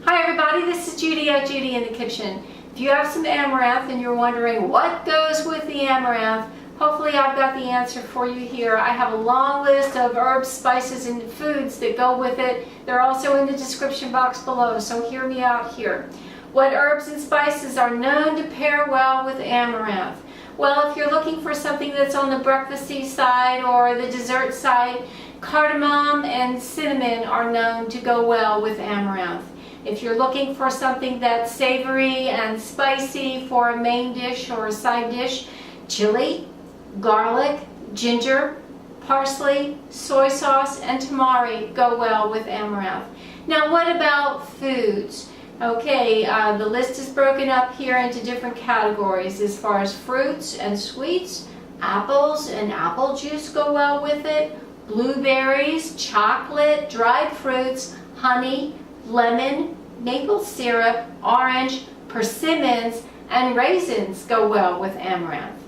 Hi everybody, this is Judi at Judi in the Kitchen. If you have some amaranth and you're wondering what goes with the amaranth, hopefully I've got the answer for you here. I have a long list of herbs, spices, and foods that go with it. They're also in the description box below, so hear me out here. What herbs and spices are known to pair well with amaranth? Well, if you're looking for something that's on the breakfasty side or the dessert side, cardamom and cinnamon are known to go well with amaranth. If you're looking for something that's savory and spicy for a main dish or a side dish, chili, garlic, ginger, parsley, soy sauce, and tamari go well with amaranth. Now, what about foods? Okay, the list is broken up here into different categories as far as fruits and sweets. Apples and apple juice go well with it. Blueberries, chocolate, dried fruits, honey, lemon, maple syrup, orange, persimmons, and raisins go well with amaranth.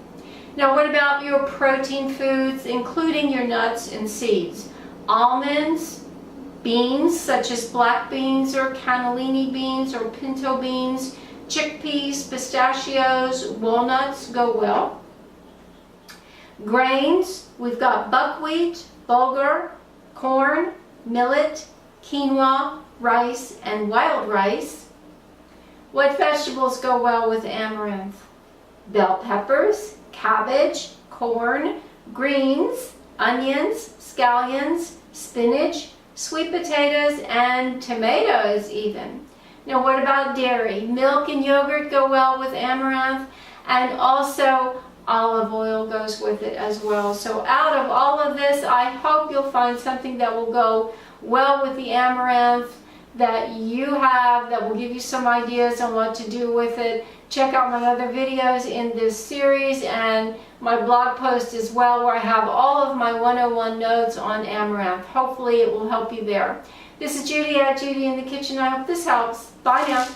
Now, what about your protein foods, including your nuts and seeds? Almonds, beans such as black beans or cannellini beans or pinto beans, chickpeas, pistachios, walnuts go well. Grains, we've got buckwheat, bulgur, corn, millet, quinoa, rice, and wild rice. What vegetables go well with amaranth? Bell peppers, cabbage, corn, greens, onions, scallions, spinach, sweet potatoes, and tomatoes even. Now, what about dairy? Milk and yogurt go well with amaranth, and also olive oil goes with it as well. So out of all of this, I hope you'll find something that will go well with the amaranth that you have, that will give you some ideas on what to do with it. Check out my other videos in this series and my blog post as well, where I have all of my 101 notes on amaranth. Hopefully it will help you there. This is Judi at Judi in the Kitchen. I hope this helps. Bye now.